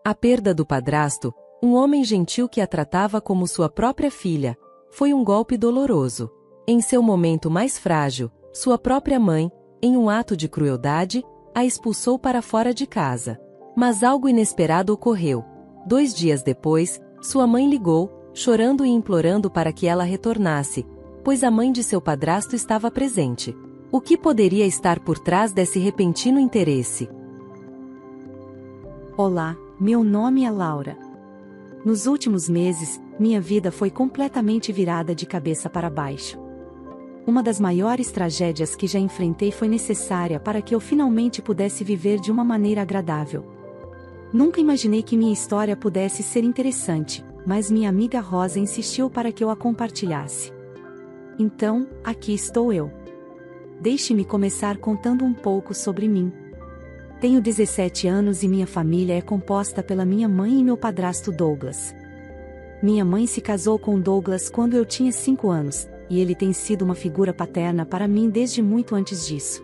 A perda do padrasto, um homem gentil que a tratava como sua própria filha, foi um golpe doloroso. Em seu momento mais frágil, sua própria mãe, em um ato de crueldade, a expulsou para fora de casa. Mas algo inesperado ocorreu. 2 dias depois, sua mãe ligou, chorando e implorando para que ela retornasse, pois a mãe de seu padrasto estava presente. O que poderia estar por trás desse repentino interesse? Olá, meu nome é Laura. Nos últimos meses, minha vida foi completamente virada de cabeça para baixo. Uma das maiores tragédias que já enfrentei foi necessária para que eu finalmente pudesse viver de uma maneira agradável. Nunca imaginei que minha história pudesse ser interessante, mas minha amiga Rosa insistiu para que eu a compartilhasse. Então, aqui estou eu. Deixe-me começar contando um pouco sobre mim. Tenho 17 anos e minha família é composta pela minha mãe e meu padrasto Douglas. Minha mãe se casou com Douglas quando eu tinha 5 anos, e ele tem sido uma figura paterna para mim desde muito antes disso.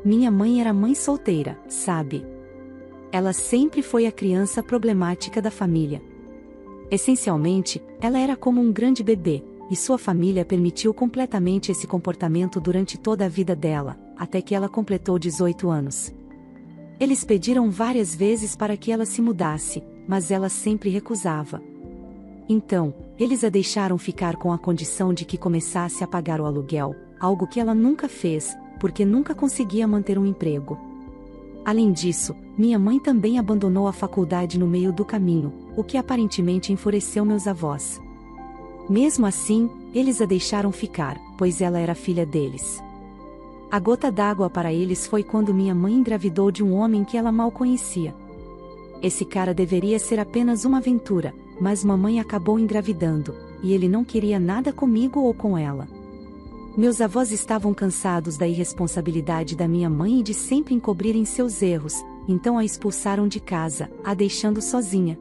Minha mãe era mãe solteira, sabe? Ela sempre foi a criança problemática da família. Essencialmente, ela era como um grande bebê, e sua família permitiu completamente esse comportamento durante toda a vida dela, até que ela completou 18 anos. Eles pediram várias vezes para que ela se mudasse, mas ela sempre recusava. Então, eles a deixaram ficar com a condição de que começasse a pagar o aluguel, algo que ela nunca fez, porque nunca conseguia manter um emprego. Além disso, minha mãe também abandonou a faculdade no meio do caminho, o que aparentemente enfureceu meus avós. Mesmo assim, eles a deixaram ficar, pois ela era filha deles. A gota d'água para eles foi quando minha mãe engravidou de um homem que ela mal conhecia. Esse cara deveria ser apenas uma aventura, mas mamãe acabou engravidando, e ele não queria nada comigo ou com ela. Meus avós estavam cansados da irresponsabilidade da minha mãe e de sempre encobrirem seus erros, então a expulsaram de casa, a deixando sozinha.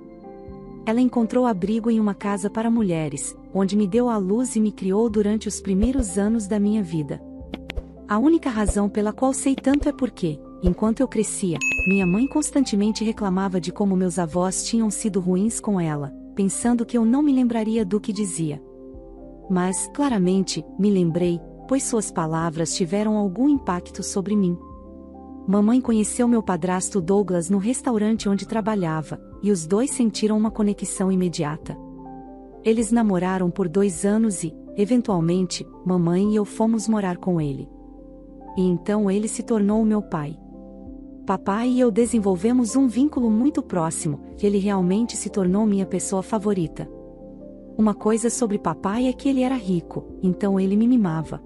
Ela encontrou abrigo em uma casa para mulheres, onde me deu à luz e me criou durante os primeiros anos da minha vida. A única razão pela qual sei tanto é porque, enquanto eu crescia, minha mãe constantemente reclamava de como meus avós tinham sido ruins com ela, pensando que eu não me lembraria do que dizia. Mas, claramente, me lembrei, pois suas palavras tiveram algum impacto sobre mim. Mamãe conheceu meu padrasto Douglas no restaurante onde trabalhava, e os dois sentiram uma conexão imediata. Eles namoraram por 2 anos e, eventualmente, mamãe e eu fomos morar com ele. E então ele se tornou meu pai. Papai e eu desenvolvemos um vínculo muito próximo, que ele realmente se tornou minha pessoa favorita. Uma coisa sobre papai é que ele era rico, então ele me mimava.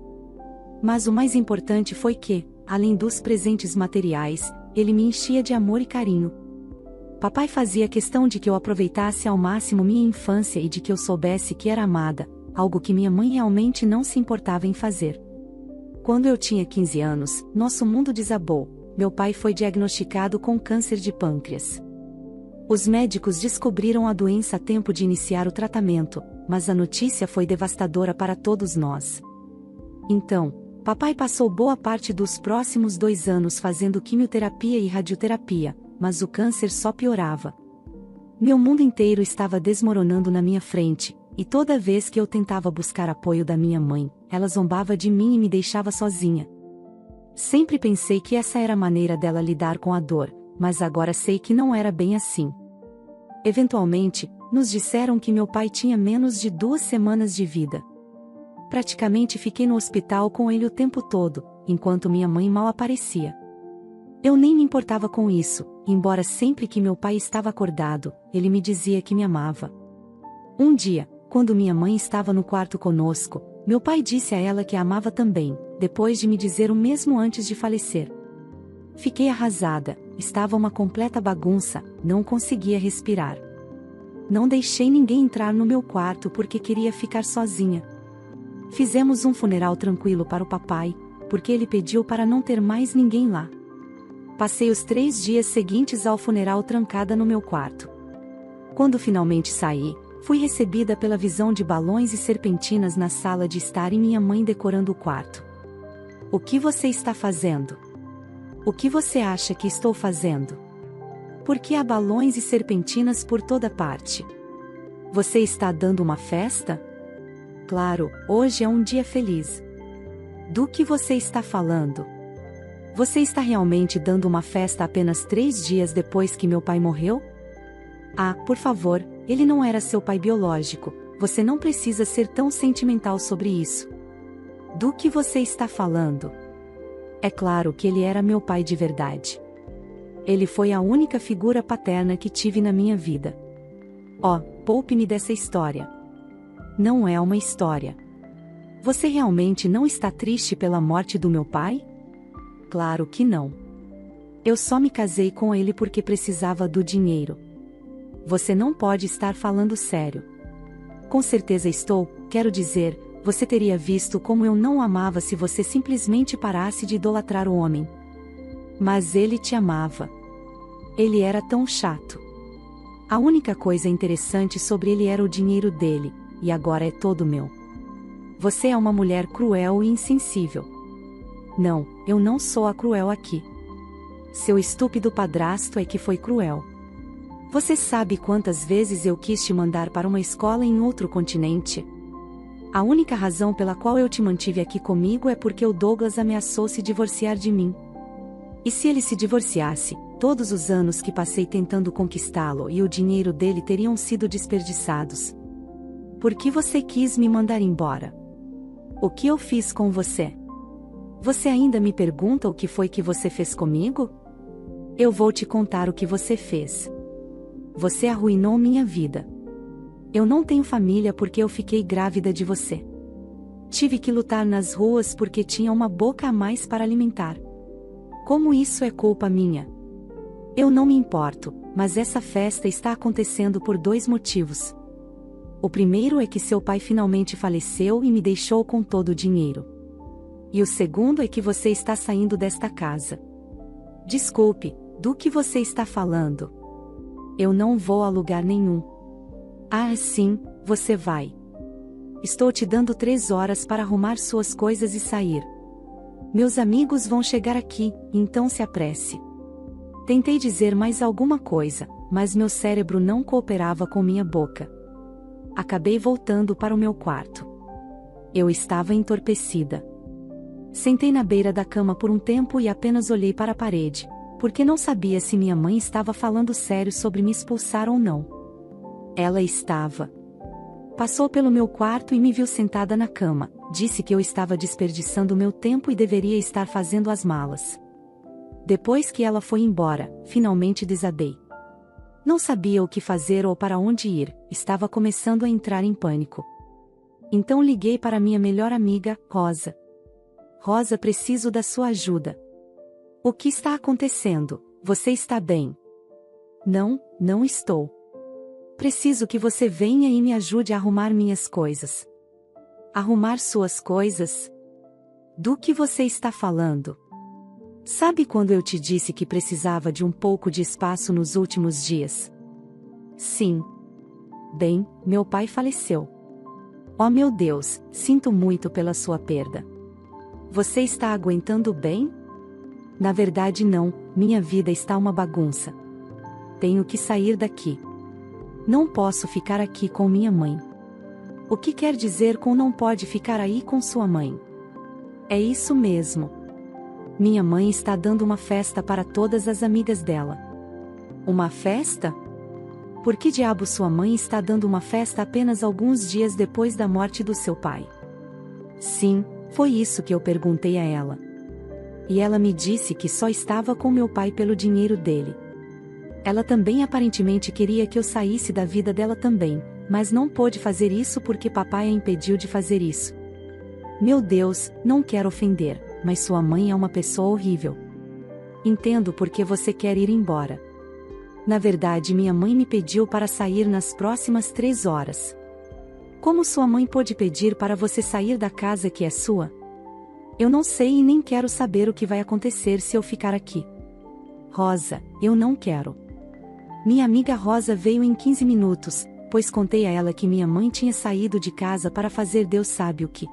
Mas o mais importante foi que, além dos presentes materiais, ele me enchia de amor e carinho. Papai fazia questão de que eu aproveitasse ao máximo minha infância e de que eu soubesse que era amada, algo que minha mãe realmente não se importava em fazer. Quando eu tinha 15 anos, nosso mundo desabou. Meu pai foi diagnosticado com câncer de pâncreas. Os médicos descobriram a doença a tempo de iniciar o tratamento, mas a notícia foi devastadora para todos nós. Então, papai passou boa parte dos próximos 2 anos fazendo quimioterapia e radioterapia, mas o câncer só piorava. Meu mundo inteiro estava desmoronando na minha frente, e toda vez que eu tentava buscar apoio da minha mãe, ela zombava de mim e me deixava sozinha. Sempre pensei que essa era a maneira dela lidar com a dor, mas agora sei que não era bem assim. Eventualmente, nos disseram que meu pai tinha menos de 2 semanas de vida. Praticamente fiquei no hospital com ele o tempo todo, enquanto minha mãe mal aparecia. Eu nem me importava com isso, embora sempre que meu pai estava acordado, ele me dizia que me amava. Um dia, quando minha mãe estava no quarto conosco, meu pai disse a ela que a amava também, depois de me dizer o mesmo antes de falecer. Fiquei arrasada, estava uma completa bagunça, não conseguia respirar. Não deixei ninguém entrar no meu quarto porque queria ficar sozinha. Fizemos um funeral tranquilo para o papai, porque ele pediu para não ter mais ninguém lá. Passei os 3 dias seguintes ao funeral trancada no meu quarto. Quando finalmente saí, fui recebida pela visão de balões e serpentinas na sala de estar e minha mãe decorando o quarto. O que você está fazendo? O que você acha que estou fazendo? Por que há balões e serpentinas por toda parte? Você está dando uma festa? Claro, hoje é um dia feliz. Do que você está falando? Você está realmente dando uma festa apenas 3 dias depois que meu pai morreu? Ah, por favor, ele não era seu pai biológico, você não precisa ser tão sentimental sobre isso. Do que você está falando? É claro que ele era meu pai de verdade. Ele foi a única figura paterna que tive na minha vida. Oh, poupe-me dessa história. Não é uma história. Você realmente não está triste pela morte do meu pai? Claro que não. Eu só me casei com ele porque precisava do dinheiro. Você não pode estar falando sério. Com certeza estou, quero dizer, você teria visto como eu não o amava se você simplesmente parasse de idolatrar o homem. Mas ele te amava. Ele era tão chato. A única coisa interessante sobre ele era o dinheiro dele, e agora é todo meu. Você é uma mulher cruel e insensível. Não, eu não sou a cruel aqui. Seu estúpido padrasto é que foi cruel. Você sabe quantas vezes eu quis te mandar para uma escola em outro continente? A única razão pela qual eu te mantive aqui comigo é porque o Douglas ameaçou se divorciar de mim. E se ele se divorciasse, todos os anos que passei tentando conquistá-lo e o dinheiro dele teriam sido desperdiçados. Por que você quis me mandar embora? O que eu fiz com você? Você ainda me pergunta o que foi que você fez comigo? Eu vou te contar o que você fez. Você arruinou minha vida. Eu não tenho família porque eu fiquei grávida de você. Tive que lutar nas ruas porque tinha uma boca a mais para alimentar. Como isso é culpa minha? Eu não me importo, mas essa festa está acontecendo por 2 motivos. O primeiro é que seu pai finalmente faleceu e me deixou com todo o dinheiro. E o segundo é que você está saindo desta casa. Desculpe, do que você está falando? Eu não vou a lugar nenhum. Ah, sim, você vai. Estou te dando 3 horas para arrumar suas coisas e sair. Meus amigos vão chegar aqui, então se apresse. Tentei dizer mais alguma coisa, mas meu cérebro não cooperava com minha boca. Acabei voltando para o meu quarto. Eu estava entorpecida. Sentei na beira da cama por um tempo e apenas olhei para a parede, porque não sabia se minha mãe estava falando sério sobre me expulsar ou não. Ela estava. Passou pelo meu quarto e me viu sentada na cama, disse que eu estava desperdiçando meu tempo e deveria estar fazendo as malas. Depois que ela foi embora, finalmente desabei. Não sabia o que fazer ou para onde ir, estava começando a entrar em pânico. Então liguei para minha melhor amiga, Rosa. Rosa, preciso da sua ajuda. O que está acontecendo? Você está bem? Não, não estou. Preciso que você venha e me ajude a arrumar minhas coisas. Arrumar suas coisas? Do que você está falando? Sabe quando eu te disse que precisava de um pouco de espaço nos últimos dias? Sim. Bem, meu pai faleceu. Oh meu Deus, sinto muito pela sua perda. Você está aguentando bem? Na verdade não, minha vida está uma bagunça. Tenho que sair daqui. Não posso ficar aqui com minha mãe. O que quer dizer com não pode ficar aí com sua mãe? É isso mesmo. Minha mãe está dando uma festa para todas as amigas dela. Uma festa? Por que diabo sua mãe está dando uma festa apenas alguns dias depois da morte do seu pai? Sim, foi isso que eu perguntei a ela. E ela me disse que só estava com meu pai pelo dinheiro dele. Ela também aparentemente queria que eu saísse da vida dela também, mas não pôde fazer isso porque papai a impediu de fazer isso. Meu Deus, não quero ofender, mas sua mãe é uma pessoa horrível. Entendo por que você quer ir embora. Na verdade, minha mãe me pediu para sair nas próximas 3 horas. Como sua mãe pôde pedir para você sair da casa que é sua? Eu não sei e nem quero saber o que vai acontecer se eu ficar aqui. Rosa, eu não quero. Minha amiga Rosa veio em 15 minutos, pois contei a ela que minha mãe tinha saído de casa para fazer Deus sabe o que.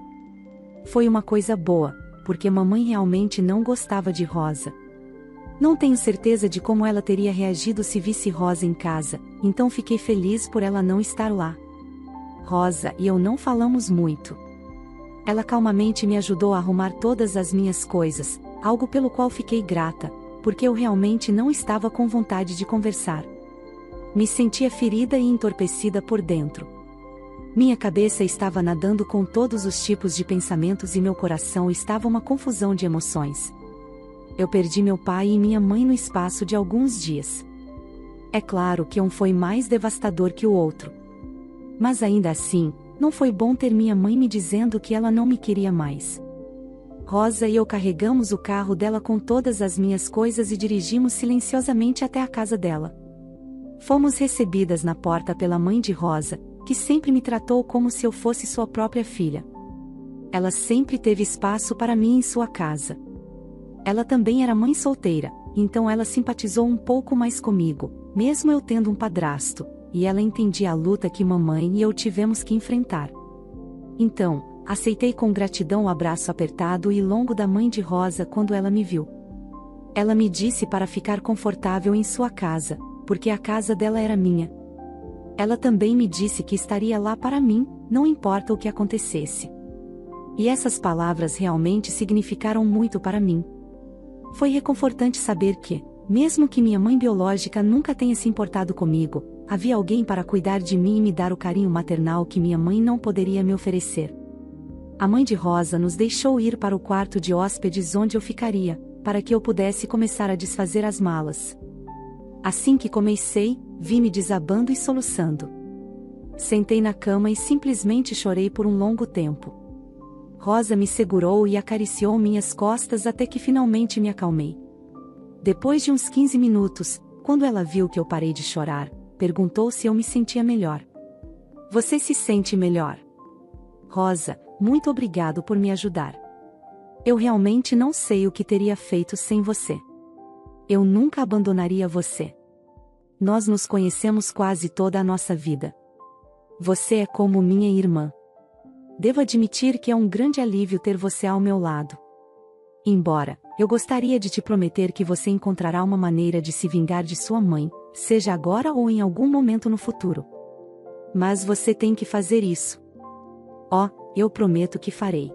Foi uma coisa boa, porque mamãe realmente não gostava de Rosa. Não tenho certeza de como ela teria reagido se visse Rosa em casa, então fiquei feliz por ela não estar lá. Rosa e eu não falamos muito. Ela calmamente me ajudou a arrumar todas as minhas coisas, algo pelo qual fiquei grata, porque eu realmente não estava com vontade de conversar. Me sentia ferida e entorpecida por dentro. Minha cabeça estava nadando com todos os tipos de pensamentos e meu coração estava uma confusão de emoções. Eu perdi meu pai e minha mãe no espaço de alguns dias. É claro que um foi mais devastador que o outro. Mas ainda assim, não foi bom ter minha mãe me dizendo que ela não me queria mais. Rosa e eu carregamos o carro dela com todas as minhas coisas e dirigimos silenciosamente até a casa dela. Fomos recebidas na porta pela mãe de Rosa, que sempre me tratou como se eu fosse sua própria filha. Ela sempre teve espaço para mim em sua casa. Ela também era mãe solteira, então ela simpatizou um pouco mais comigo, mesmo eu tendo um padrasto, e ela entendia a luta que mamãe e eu tivemos que enfrentar. Então, aceitei com gratidão o abraço apertado e longo da mãe de Rosa quando ela me viu. Ela me disse para ficar confortável em sua casa, porque a casa dela era minha. Ela também me disse que estaria lá para mim, não importa o que acontecesse. E essas palavras realmente significaram muito para mim. Foi reconfortante saber que, mesmo que minha mãe biológica nunca tenha se importado comigo, havia alguém para cuidar de mim e me dar o carinho maternal que minha mãe não poderia me oferecer. A mãe de Rosa nos deixou ir para o quarto de hóspedes onde eu ficaria, para que eu pudesse começar a desfazer as malas. Assim que comecei, vi-me desabando e soluçando. Sentei na cama e simplesmente chorei por um longo tempo. Rosa me segurou e acariciou minhas costas até que finalmente me acalmei. Depois de uns 15 minutos, quando ela viu que eu parei de chorar, perguntou se eu me sentia melhor. Você se sente melhor? Rosa, muito obrigado por me ajudar. Eu realmente não sei o que teria feito sem você. Eu nunca abandonaria você. Nós nos conhecemos quase toda a nossa vida. Você é como minha irmã. Devo admitir que é um grande alívio ter você ao meu lado. Embora, eu gostaria de te prometer que você encontrará uma maneira de se vingar de sua mãe, seja agora ou em algum momento no futuro. Mas você tem que fazer isso. Oh, eu prometo que farei.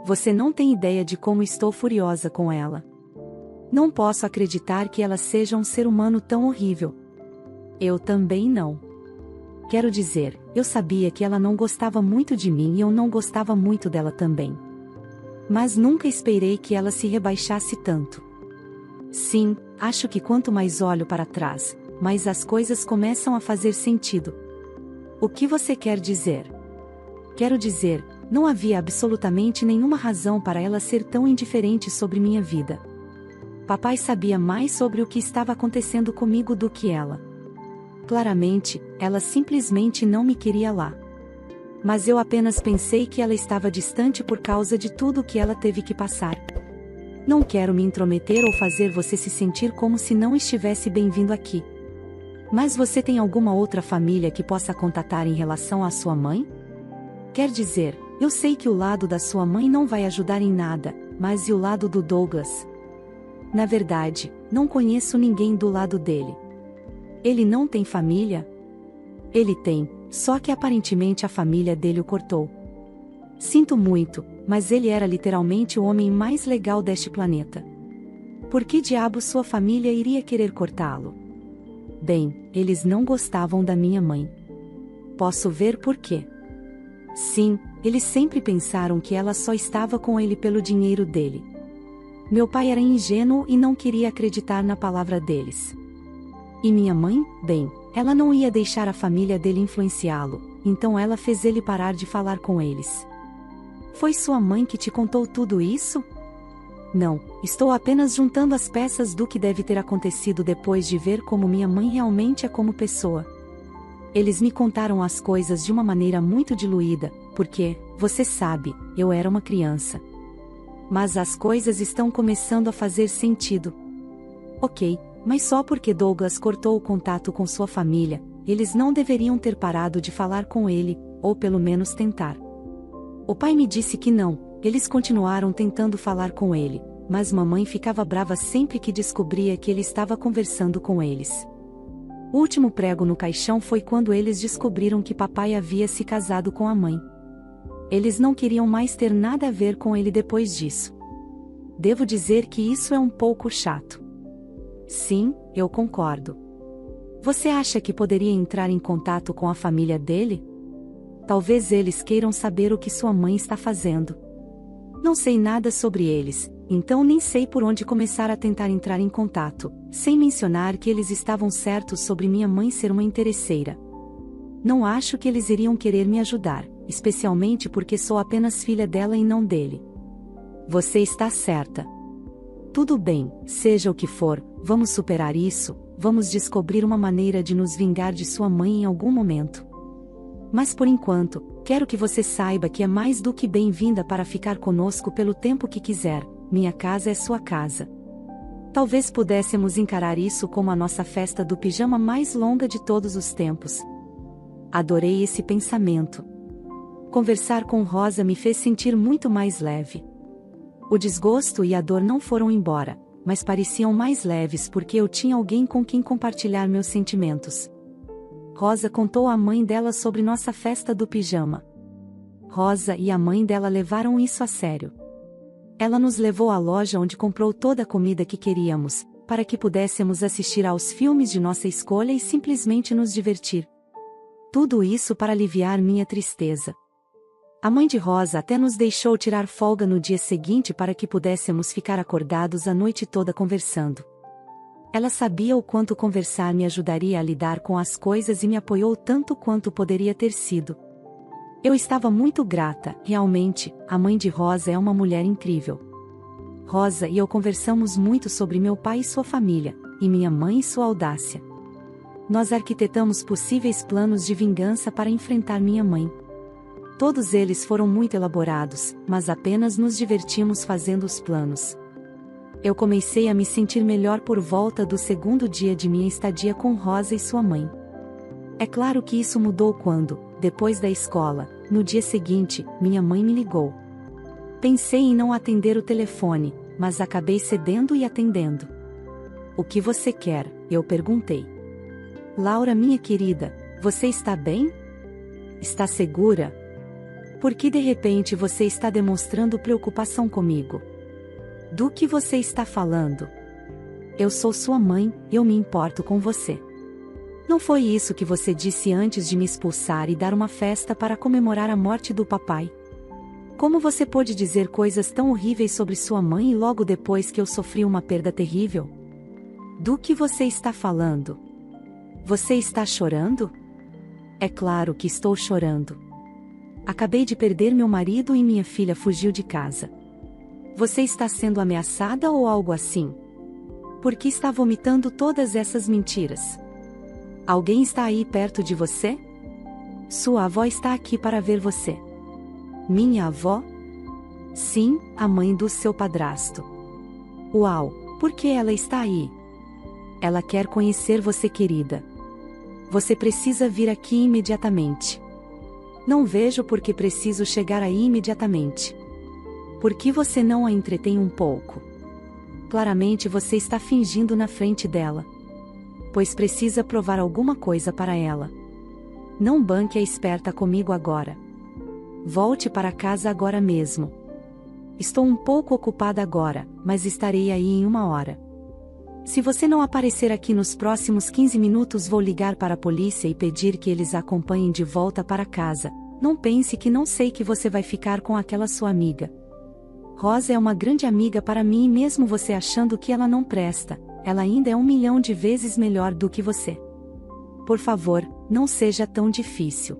Você não tem ideia de como estou furiosa com ela. Não posso acreditar que ela seja um ser humano tão horrível. Eu também não. Quero dizer, eu sabia que ela não gostava muito de mim e eu não gostava muito dela também. Mas nunca esperei que ela se rebaixasse tanto. Sim, acho que quanto mais olho para trás, mais as coisas começam a fazer sentido. O que você quer dizer? Quero dizer, não havia absolutamente nenhuma razão para ela ser tão indiferente sobre minha vida. Papai sabia mais sobre o que estava acontecendo comigo do que ela. Claramente, ela simplesmente não me queria lá. Mas eu apenas pensei que ela estava distante por causa de tudo o que ela teve que passar. Não quero me intrometer ou fazer você se sentir como se não estivesse bem-vindo aqui. Mas você tem alguma outra família que possa contatar em relação à sua mãe? Quer dizer, eu sei que o lado da sua mãe não vai ajudar em nada, mas e o lado do Douglas? Na verdade, não conheço ninguém do lado dele. Ele não tem família? Ele tem, só que aparentemente a família dele o cortou. Sinto muito, mas ele era literalmente o homem mais legal deste planeta. Por que diabo sua família iria querer cortá-lo? Bem, eles não gostavam da minha mãe. Posso ver por quê. Sim, eles sempre pensaram que ela só estava com ele pelo dinheiro dele. Meu pai era ingênuo e não queria acreditar na palavra deles. E minha mãe, bem, ela não ia deixar a família dele influenciá-lo, então ela fez ele parar de falar com eles. Foi sua mãe que te contou tudo isso? Não, estou apenas juntando as peças do que deve ter acontecido depois de ver como minha mãe realmente é como pessoa. Eles me contaram as coisas de uma maneira muito diluída, porque, você sabe, eu era uma criança. Mas as coisas estão começando a fazer sentido. Ok, mas só porque Douglas cortou o contato com sua família, eles não deveriam ter parado de falar com ele, ou pelo menos tentar. O pai me disse que não, eles continuaram tentando falar com ele, mas mamãe ficava brava sempre que descobria que ele estava conversando com eles. O último prego no caixão foi quando eles descobriram que papai havia se casado com a mãe. Eles não queriam mais ter nada a ver com ele depois disso. Devo dizer que isso é um pouco chato. Sim, eu concordo. Você acha que poderia entrar em contato com a família dele? Talvez eles queiram saber o que sua mãe está fazendo. Não sei nada sobre eles, então nem sei por onde começar a tentar entrar em contato, sem mencionar que eles estavam certos sobre minha mãe ser uma interesseira. Não acho que eles iriam querer me ajudar, especialmente porque sou apenas filha dela e não dele. Você está certa. Tudo bem, seja o que for, vamos superar isso, vamos descobrir uma maneira de nos vingar de sua mãe em algum momento. Mas por enquanto, quero que você saiba que é mais do que bem-vinda para ficar conosco pelo tempo que quiser, minha casa é sua casa. Talvez pudéssemos encarar isso como a nossa festa do pijama mais longa de todos os tempos. Adorei esse pensamento. Conversar com Rosa me fez sentir muito mais leve. O desgosto e a dor não foram embora, mas pareciam mais leves porque eu tinha alguém com quem compartilhar meus sentimentos. Rosa contou à mãe dela sobre nossa festa do pijama. Rosa e a mãe dela levaram isso a sério. Ela nos levou à loja onde comprou toda a comida que queríamos, para que pudéssemos assistir aos filmes de nossa escolha e simplesmente nos divertir. Tudo isso para aliviar minha tristeza. A mãe de Rosa até nos deixou tirar folga no dia seguinte para que pudéssemos ficar acordados a noite toda conversando. Ela sabia o quanto conversar me ajudaria a lidar com as coisas e me apoiou tanto quanto poderia ter sido. Eu estava muito grata, realmente, a mãe de Rosa é uma mulher incrível. Rosa e eu conversamos muito sobre meu pai e sua família, e minha mãe e sua audácia. Nós arquitetamos possíveis planos de vingança para enfrentar minha mãe. Todos eles foram muito elaborados, mas apenas nos divertimos fazendo os planos. Eu comecei a me sentir melhor por volta do segundo dia de minha estadia com Rosa e sua mãe. É claro que isso mudou quando, depois da escola, no dia seguinte, minha mãe me ligou. Pensei em não atender o telefone, mas acabei cedendo e atendendo. O que você quer? Eu perguntei. Laura, minha querida, você está bem? Está segura? Por que de repente você está demonstrando preocupação comigo? Do que você está falando? Eu sou sua mãe, eu me importo com você. Não foi isso que você disse antes de me expulsar e dar uma festa para comemorar a morte do papai? Como você pôde dizer coisas tão horríveis sobre sua mãe e logo depois que eu sofri uma perda terrível? Do que você está falando? Você está chorando? É claro que estou chorando. Acabei de perder meu marido e minha filha fugiu de casa. Você está sendo ameaçada ou algo assim? Por que está vomitando todas essas mentiras? Alguém está aí perto de você? Sua avó está aqui para ver você. Minha avó? Sim, a mãe do seu padrasto. Uau, por que ela está aí? Ela quer conhecer você, querida. Você precisa vir aqui imediatamente. Não vejo por que preciso chegar aí imediatamente. Por que você não a entretém um pouco? Claramente você está fingindo na frente dela. Pois precisa provar alguma coisa para ela. Não banque a esperta comigo agora. Volte para casa agora mesmo. Estou um pouco ocupada agora, mas estarei aí em 1 hora. Se você não aparecer aqui nos próximos 15 minutos, vou ligar para a polícia e pedir que eles a acompanhem de volta para casa. Não pense que não sei que você vai ficar com aquela sua amiga. Rosa é uma grande amiga para mim e mesmo você achando que ela não presta, ela ainda é 1 milhão de vezes melhor do que você. Por favor, não seja tão difícil.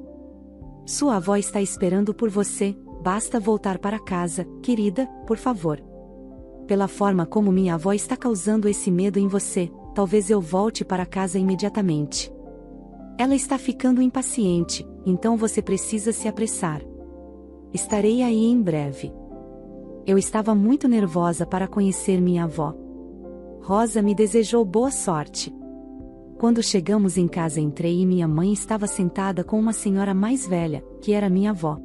Sua avó está esperando por você, basta voltar para casa, querida, por favor. Pela forma como minha avó está causando esse medo em você, talvez eu volte para casa imediatamente. Ela está ficando impaciente, então você precisa se apressar. Estarei aí em breve. Eu estava muito nervosa para conhecer minha avó. Rosa me desejou boa sorte. Quando chegamos em casa, entrei e minha mãe estava sentada com uma senhora mais velha, que era minha avó.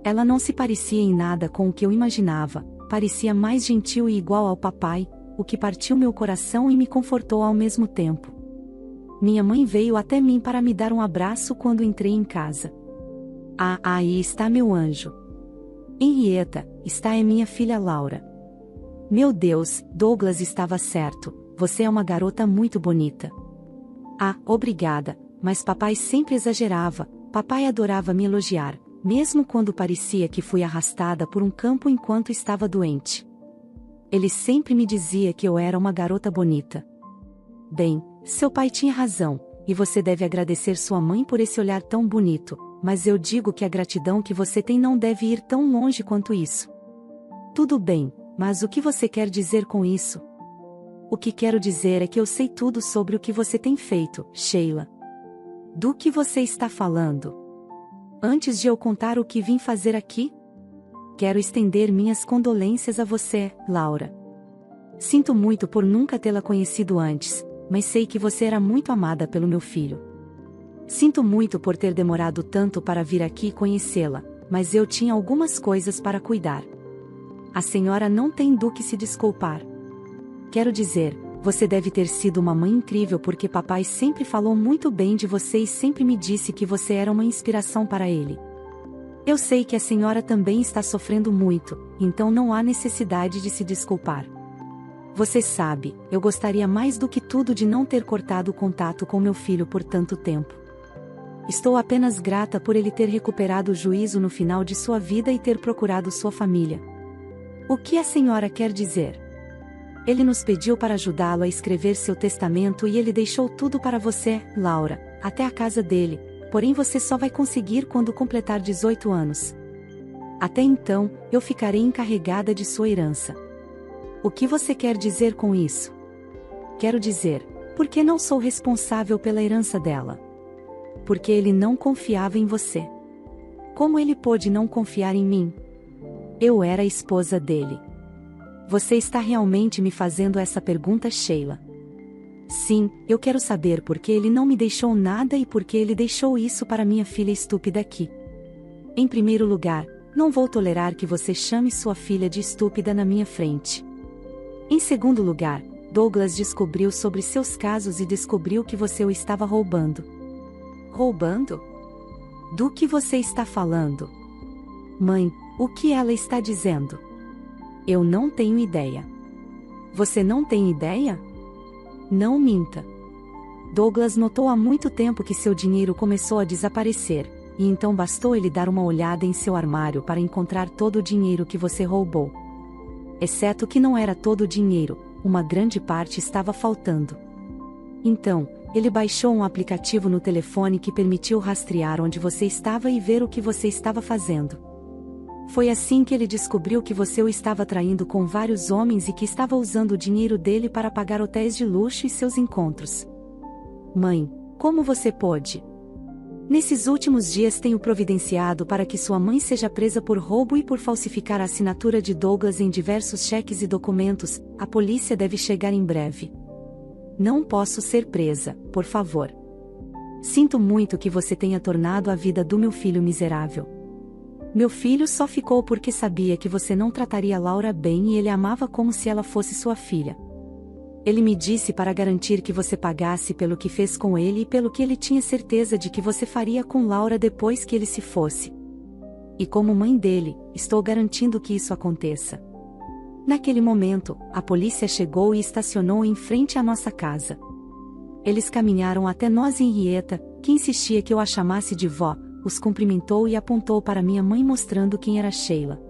Ela não se parecia em nada com o que eu imaginava, parecia mais gentil e igual ao papai, o que partiu meu coração e me confortou ao mesmo tempo. Minha mãe veio até mim para me dar um abraço quando entrei em casa. Ah, aí está meu anjo. Henrietta, está é minha filha Laura. Meu Deus, Douglas estava certo, você é uma garota muito bonita. Ah, obrigada, mas papai sempre exagerava, papai adorava me elogiar, mesmo quando parecia que fui arrastada por um campo enquanto estava doente. Ele sempre me dizia que eu era uma garota bonita. Bem, seu pai tinha razão, e você deve agradecer sua mãe por esse olhar tão bonito, mas eu digo que a gratidão que você tem não deve ir tão longe quanto isso. Tudo bem, mas o que você quer dizer com isso? O que quero dizer é que eu sei tudo sobre o que você tem feito, Sheila. Do que você está falando? Antes de eu contar o que vim fazer aqui? Quero estender minhas condolências a você, Laura. Sinto muito por nunca tê-la conhecido antes, mas sei que você era muito amada pelo meu filho. Sinto muito por ter demorado tanto para vir aqui conhecê-la, mas eu tinha algumas coisas para cuidar. A senhora não tem do que se desculpar. Quero dizer, você deve ter sido uma mãe incrível porque papai sempre falou muito bem de você e sempre me disse que você era uma inspiração para ele. Eu sei que a senhora também está sofrendo muito, então não há necessidade de se desculpar. Você sabe, eu gostaria mais do que tudo de não ter cortado o contato com meu filho por tanto tempo. Estou apenas grata por ele ter recuperado o juízo no final de sua vida e ter procurado sua família. O que a senhora quer dizer? Ele nos pediu para ajudá-lo a escrever seu testamento e ele deixou tudo para você, Laura, até a casa dele, porém você só vai conseguir quando completar 18 anos. Até então, eu ficarei encarregada de sua herança. O que você quer dizer com isso? Quero dizer, porque não sou responsável pela herança dela. Porque ele não confiava em você. Como ele pôde não confiar em mim? Eu era a esposa dele. Você está realmente me fazendo essa pergunta, Sheila? Sim, eu quero saber por que ele não me deixou nada e por que ele deixou isso para minha filha estúpida aqui. Em primeiro lugar, não vou tolerar que você chame sua filha de estúpida na minha frente. Em segundo lugar, Douglas descobriu sobre seus casos e descobriu que você o estava roubando. Roubando? Do que você está falando? Mãe, o que ela está dizendo? Eu não tenho ideia. Você não tem ideia? Não minta. Douglas notou há muito tempo que seu dinheiro começou a desaparecer, e então bastou ele dar uma olhada em seu armário para encontrar todo o dinheiro que você roubou. Exceto que não era todo o dinheiro, uma grande parte estava faltando. Então, ele baixou um aplicativo no telefone que permitiu rastrear onde você estava e ver o que você estava fazendo. Foi assim que ele descobriu que você o estava traindo com vários homens e que estava usando o dinheiro dele para pagar hotéis de luxo e seus encontros. Mãe, como você pôde? Nesses últimos dias tenho providenciado para que sua mãe seja presa por roubo e por falsificar a assinatura de Douglas em diversos cheques e documentos. A polícia deve chegar em breve. Não posso ser presa, por favor. Sinto muito que você tenha tornado a vida do meu filho miserável. Meu filho só ficou porque sabia que você não trataria Laura bem e ele a amava como se ela fosse sua filha. Ele me disse para garantir que você pagasse pelo que fez com ele e pelo que ele tinha certeza de que você faria com Laura depois que ele se fosse. E como mãe dele, estou garantindo que isso aconteça. Naquele momento, a polícia chegou e estacionou em frente à nossa casa. Eles caminharam até nós e Henrietta, que insistia que eu a chamasse de vó, os cumprimentou e apontou para minha mãe mostrando quem era Sheila.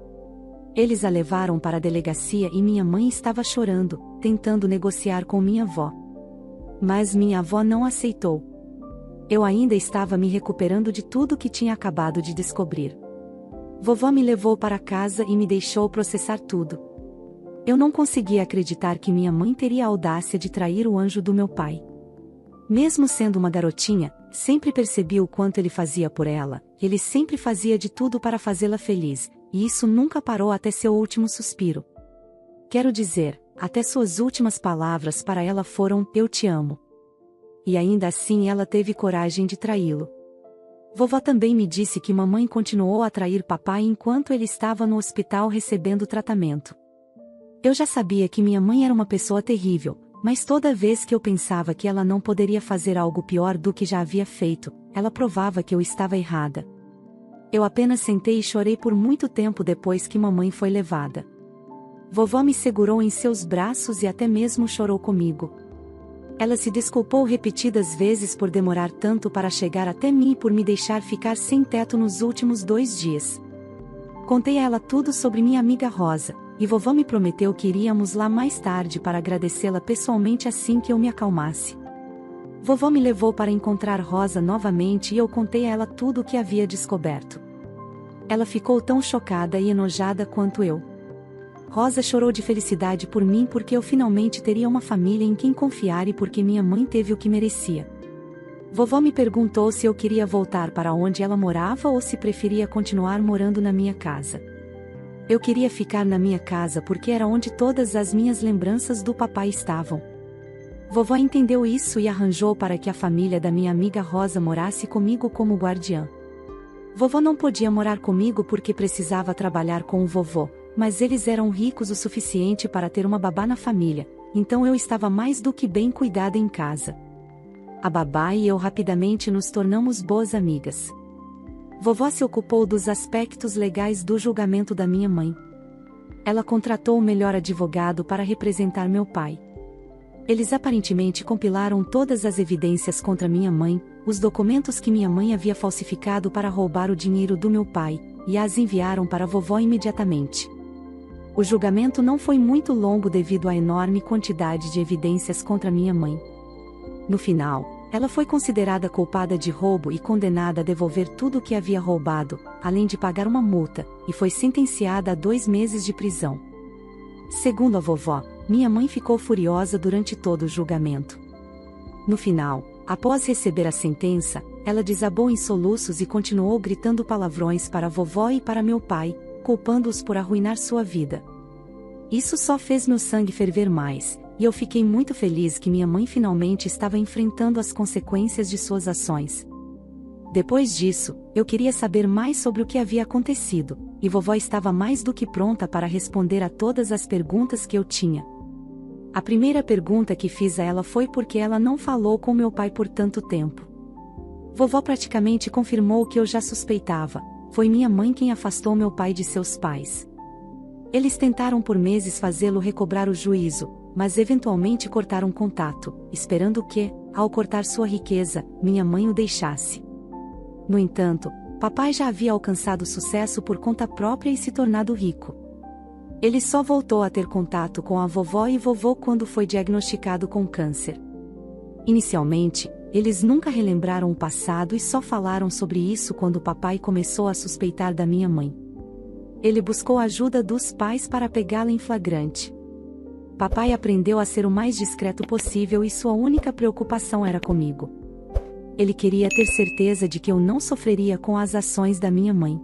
Eles a levaram para a delegacia e minha mãe estava chorando, tentando negociar com minha avó. Mas minha avó não aceitou. Eu ainda estava me recuperando de tudo que tinha acabado de descobrir. Vovó me levou para casa e me deixou processar tudo. Eu não conseguia acreditar que minha mãe teria a audácia de trair o anjo do meu pai. Mesmo sendo uma garotinha, sempre percebi o quanto ele fazia por ela, ele sempre fazia de tudo para fazê-la feliz, e isso nunca parou até seu último suspiro. Quero dizer, até suas últimas palavras para ela foram, eu te amo. E ainda assim ela teve coragem de traí-lo. Vovó também me disse que mamãe continuou a trair papai enquanto ele estava no hospital recebendo tratamento. Eu já sabia que minha mãe era uma pessoa terrível, mas toda vez que eu pensava que ela não poderia fazer algo pior do que já havia feito, ela provava que eu estava errada. Eu apenas sentei e chorei por muito tempo depois que mamãe foi levada. Vovó me segurou em seus braços e até mesmo chorou comigo. Ela se desculpou repetidas vezes por demorar tanto para chegar até mim e por me deixar ficar sem teto nos últimos 2 dias. Contei a ela tudo sobre minha amiga Rosa, e vovó me prometeu que iríamos lá mais tarde para agradecê-la pessoalmente assim que eu me acalmasse. Vovó me levou para encontrar Rosa novamente e eu contei a ela tudo o que havia descoberto. Ela ficou tão chocada e enojada quanto eu. Rosa chorou de felicidade por mim porque eu finalmente teria uma família em quem confiar e porque minha mãe teve o que merecia. Vovó me perguntou se eu queria voltar para onde ela morava ou se preferia continuar morando na minha casa. Eu queria ficar na minha casa porque era onde todas as minhas lembranças do papai estavam. Vovó entendeu isso e arranjou para que a família da minha amiga Rosa morasse comigo como guardiã. Vovó não podia morar comigo porque precisava trabalhar com o vovô, mas eles eram ricos o suficiente para ter uma babá na família, então eu estava mais do que bem cuidada em casa. A babá e eu rapidamente nos tornamos boas amigas. Vovó se ocupou dos aspectos legais do julgamento da minha mãe. Ela contratou o melhor advogado para representar meu pai. Eles aparentemente compilaram todas as evidências contra minha mãe, os documentos que minha mãe havia falsificado para roubar o dinheiro do meu pai, e as enviaram para a vovó imediatamente. O julgamento não foi muito longo devido à enorme quantidade de evidências contra minha mãe. No final, ela foi considerada culpada de roubo e condenada a devolver tudo o que havia roubado, além de pagar uma multa, e foi sentenciada a 2 meses de prisão. Segundo a vovó, minha mãe ficou furiosa durante todo o julgamento. No final, após receber a sentença, ela desabou em soluços e continuou gritando palavrões para a vovó e para meu pai, culpando-os por arruinar sua vida. Isso só fez meu sangue ferver mais, e eu fiquei muito feliz que minha mãe finalmente estava enfrentando as consequências de suas ações. Depois disso, eu queria saber mais sobre o que havia acontecido, e vovó estava mais do que pronta para responder a todas as perguntas que eu tinha. A primeira pergunta que fiz a ela foi por que ela não falou com meu pai por tanto tempo. Vovó praticamente confirmou o que eu já suspeitava: foi minha mãe quem afastou meu pai de seus pais. Eles tentaram por meses fazê-lo recobrar o juízo, mas eventualmente cortaram contato, esperando que, ao cortar sua riqueza, minha mãe o deixasse. No entanto, papai já havia alcançado sucesso por conta própria e se tornado rico. Ele só voltou a ter contato com a vovó e vovô quando foi diagnosticado com câncer. Inicialmente, eles nunca relembraram o passado e só falaram sobre isso quando papai começou a suspeitar da minha mãe. Ele buscou a ajuda dos pais para pegá-la em flagrante. Papai aprendeu a ser o mais discreto possível e sua única preocupação era comigo. Ele queria ter certeza de que eu não sofreria com as ações da minha mãe.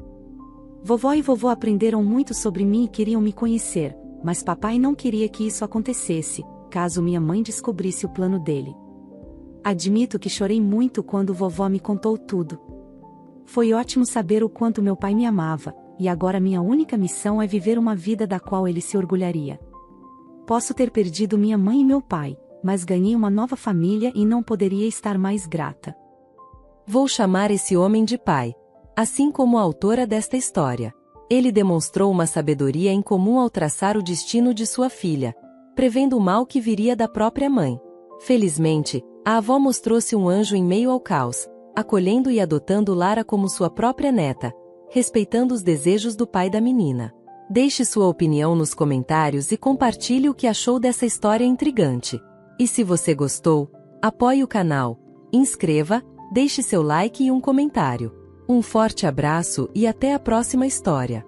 Vovó e vovô aprenderam muito sobre mim e queriam me conhecer, mas papai não queria que isso acontecesse, caso minha mãe descobrisse o plano dele. Admito que chorei muito quando vovó me contou tudo. Foi ótimo saber o quanto meu pai me amava, e agora minha única missão é viver uma vida da qual ele se orgulharia. Posso ter perdido minha mãe e meu pai, mas ganhei uma nova família e não poderia estar mais grata. Vou chamar esse homem de pai, assim como a autora desta história. Ele demonstrou uma sabedoria incomum ao traçar o destino de sua filha, prevendo o mal que viria da própria mãe. Felizmente, a avó mostrou-se um anjo em meio ao caos, acolhendo e adotando Lara como sua própria neta, respeitando os desejos do pai da menina. Deixe sua opinião nos comentários e compartilhe o que achou dessa história intrigante. E se você gostou, apoie o canal, inscreva, deixe seu like e um comentário. Um forte abraço e até a próxima história.